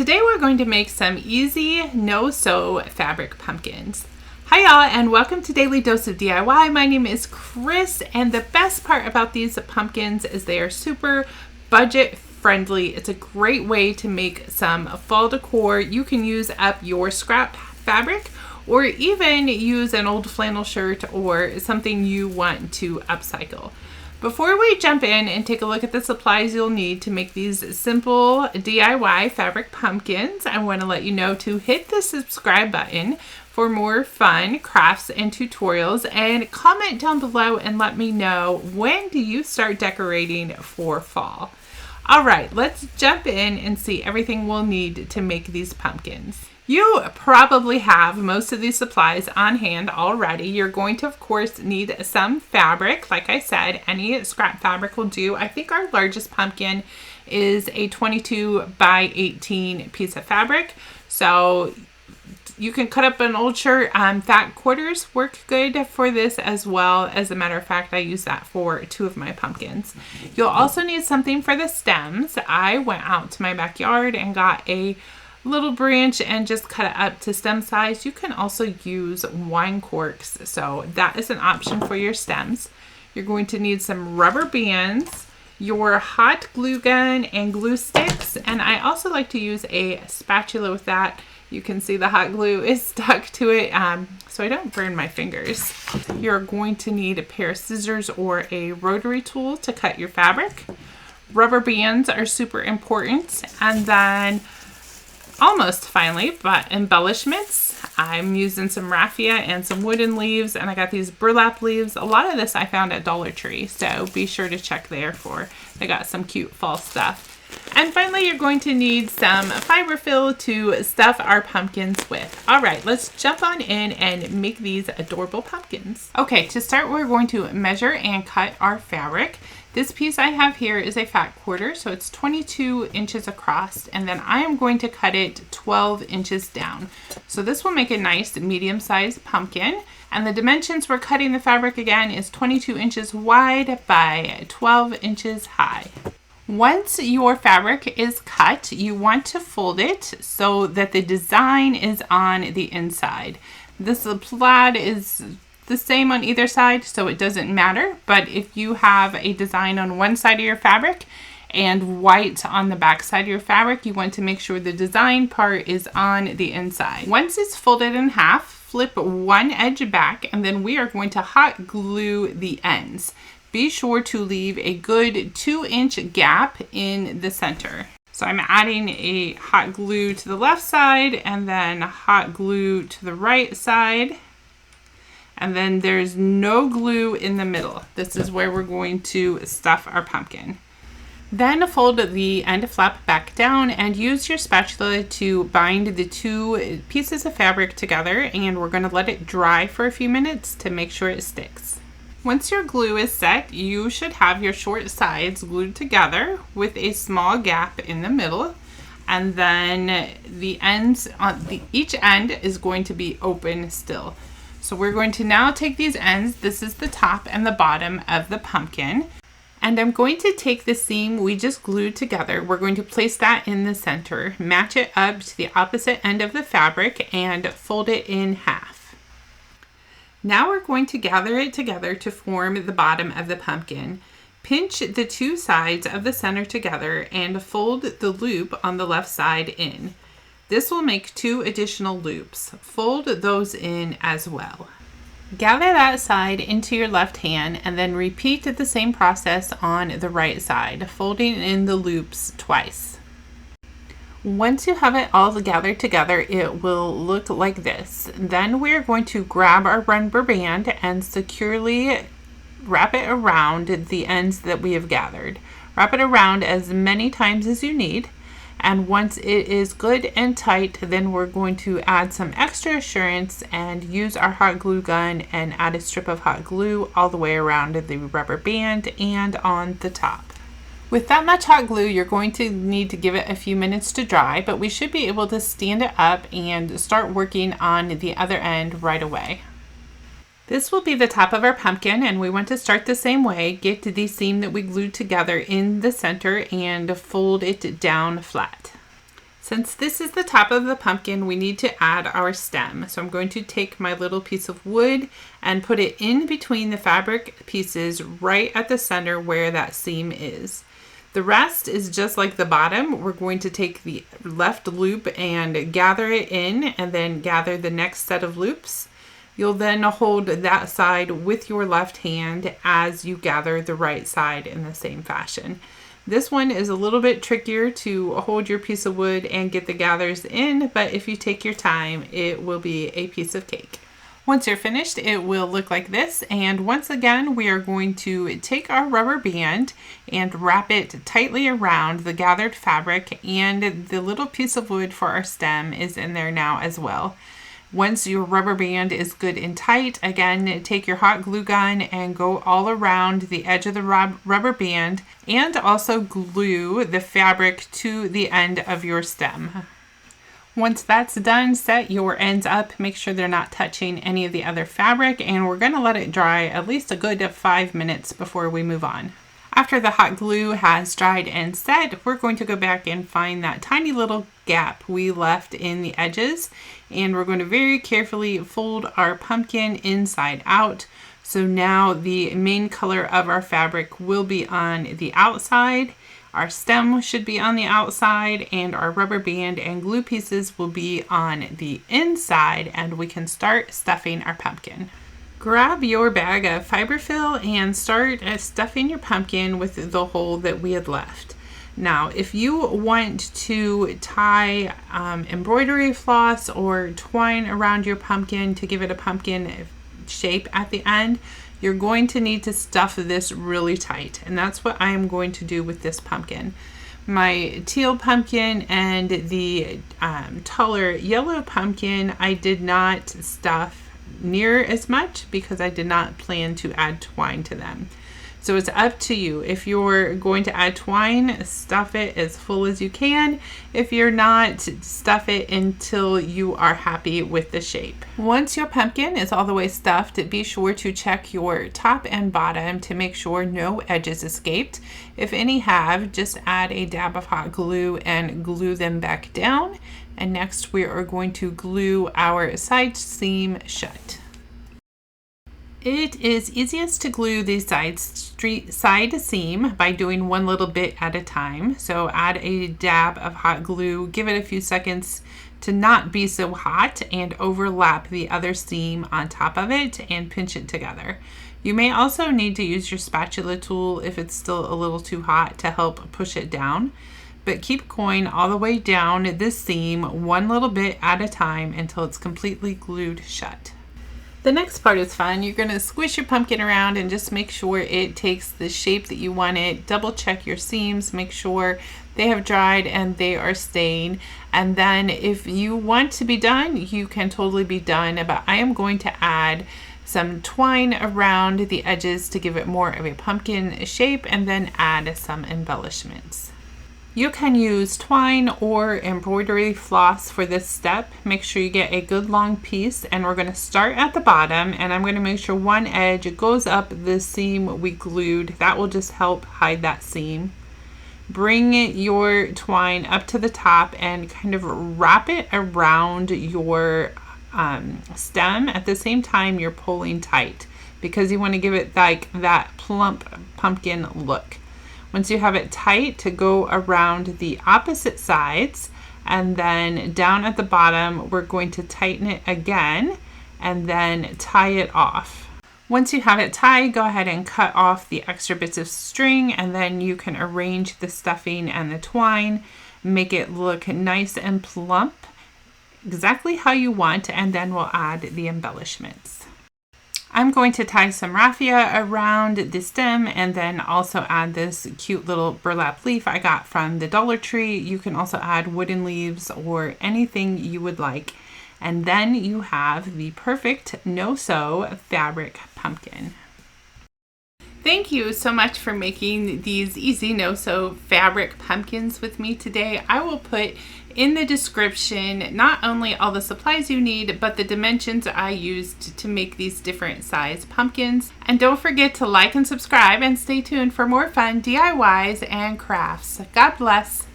Today we're going to make some easy no-sew fabric pumpkins. Hi y'all, and welcome to Daily Dose of DIY. My name is Chris, and the best part about these pumpkins is they are super budget friendly. It's a great way to make some fall decor. You can use up your scrap fabric or even use an old flannel shirt or something you want to upcycle. Before we jump in and take a look at the supplies you'll need to make these simple DIY fabric pumpkins, I want to let you know to hit the subscribe button for more fun crafts and tutorials, and comment down below and let me know, when do you start decorating for fall? All right, let's jump in and see everything we'll need to make these pumpkins. You probably have most of these supplies on hand already. You're going to, of course, need some fabric. Like I said, any scrap fabric will do. I think our largest pumpkin is a 22 by 18 piece of fabric. So you can cut up an old shirt. Fat quarters work good for this as well. As a matter of fact, I use that for 2 of my pumpkins. You'll also need something for the stems. I went out to my backyard and got a little branch and just cut it up to stem size. You can also use wine corks, so that is an option for your stems. You're going to need some rubber bands, your hot glue gun and glue sticks, and I also like to use a spatula with that. You can see the hot glue is stuck to it, so I don't burn my fingers. You're going to need a pair of scissors or a rotary tool to cut your fabric. Rubber bands are super important, and then almost finally, but embellishments. I'm using some raffia and some wooden leaves, and I got these burlap leaves. A lot of this I found at Dollar Tree, so be sure to check there for, they got some cute fall stuff. And finally, you're going to need some fiberfill to stuff our pumpkins with. All right, let's jump on in and make these adorable pumpkins. Okay, to start, we're going to measure and cut our fabric. This piece I have here is a fat quarter, so it's 22 inches across, and then I am going to cut it 12 inches down. So this will make a nice medium-sized pumpkin, and the dimensions we're cutting the fabric again is 22 inches wide by 12 inches high. Once your fabric is cut, you want to fold it so that the design is on the inside. This plaid is the same on either side, so it doesn't matter, but if you have a design on one side of your fabric and white on the back side of your fabric, you want to make sure the design part is on the inside. Once it's folded in half, flip one edge back, and then we are going to hot glue the ends. Be sure to leave a good 2-inch gap in the center. So I'm adding a hot glue to the left side and then hot glue to the right side. And then there's no glue in the middle. This is where we're going to stuff our pumpkin. Then fold the end flap back down and use your spatula to bind the 2 pieces of fabric together, and we're going to let it dry for a few minutes to make sure it sticks. Once your glue is set, you should have your short sides glued together with a small gap in the middle, and then the ends on each end is going to be open still. So we're going to now take these ends, this is the top and the bottom of the pumpkin, and I'm going to take the seam we just glued together, we're going to place that in the center, match it up to the opposite end of the fabric, and fold it in half. Now we're going to gather it together to form the bottom of the pumpkin. Pinch the 2 sides of the center together and fold the loop on the left side in. This will make 2 additional loops. Fold those in as well. Gather that side into your left hand and then repeat the same process on the right side, folding in the loops twice. Once you have it all gathered together, it will look like this. Then we're going to grab our rubber band and securely wrap it around the ends that we have gathered. Wrap it around as many times as you need. And once it is good and tight, then we're going to add some extra assurance and use our hot glue gun and add a strip of hot glue all the way around the rubber band and on the top. With that much hot glue, you're going to need to give it a few minutes to dry, but we should be able to stand it up and start working on the other end right away. This will be the top of our pumpkin, and we want to start the same way. Get the seam that we glued together in the center and fold it down flat. Since this is the top of the pumpkin, we need to add our stem. So I'm going to take my little piece of wood and put it in between the fabric pieces right at the center where that seam is. The rest is just like the bottom. We're going to take the left loop and gather it in and then gather the next set of loops. You'll then hold that side with your left hand as you gather the right side in the same fashion. This one is a little bit trickier to hold your piece of wood and get the gathers in, but if you take your time, it will be a piece of cake. Once you're finished, it will look like this. And once again, we are going to take our rubber band and wrap it tightly around the gathered fabric, and the little piece of wood for our stem is in there now as well. Once your rubber band is good and tight, again, take your hot glue gun and go all around the edge of the rubber band, and also glue the fabric to the end of your stem. Once that's done, set your ends up, make sure they're not touching any of the other fabric, and we're going to let it dry at least a good 5 minutes before we move on. After the hot glue has dried and set, we're going to go back and find that tiny little gap we left in the edges, and we're going to very carefully fold our pumpkin inside out. So now the main color of our fabric will be on the outside, our stem should be on the outside, and our rubber band and glue pieces will be on the inside, and we can start stuffing our pumpkin. Grab your bag of fiberfill and start stuffing your pumpkin with the hole that we had left. Now, if you want to tie embroidery floss or twine around your pumpkin to give it a pumpkin shape at the end, you're going to need to stuff this really tight, and that's what I am going to do with this pumpkin. My teal pumpkin and the taller yellow pumpkin, I did not stuff near as much because I did not plan to add twine to them. So it's up to you. If you're going to add twine, stuff it as full as you can. If you're not, stuff it until you are happy with the shape. Once your pumpkin is all the way stuffed, be sure to check your top and bottom to make sure no edges escaped. If any have, just add a dab of hot glue and glue them back down. And next we are going to glue our side seam shut. It is easiest to glue the side seam by doing one little bit at a time. So add a dab of hot glue, give it a few seconds to not be so hot, and overlap the other seam on top of it and pinch it together. You may also need to use your spatula tool if it's still a little too hot to help push it down. But keep going all the way down this seam one little bit at a time until it's completely glued shut. The next part is fun. You're going to squish your pumpkin around and just make sure it takes the shape that you want it. Double check your seams, make sure they have dried and they are staying. And then if you want to be done, you can totally be done. But I am going to add some twine around the edges to give it more of a pumpkin shape, and then add some embellishments. You can use twine or embroidery floss for this step. Make sure you get a good long piece, and we're going to start at the bottom, and I'm going to make sure one edge goes up the seam we glued. That will just help hide that seam. Bring your twine up to the top and kind of wrap it around your stem. At the same time, you're pulling tight because you want to give it like that plump pumpkin look. Once you have it tight, to go around the opposite sides, and then down at the bottom, we're going to tighten it again and then tie it off. Once you have it tied, go ahead and cut off the extra bits of string, and then you can arrange the stuffing and the twine, make it look nice and plump, exactly how you want, and then we'll add the embellishments. I'm going to tie some raffia around the stem and then also add this cute little burlap leaf I got from the Dollar Tree. You can also add wooden leaves or anything you would like. And then you have the perfect no-sew fabric pumpkin. Thank you so much for making these easy no-sew fabric pumpkins with me today. I will put in the description not only all the supplies you need, but the dimensions I used to make these different size pumpkins. And don't forget to like and subscribe, and stay tuned for more fun DIYs and crafts. God bless.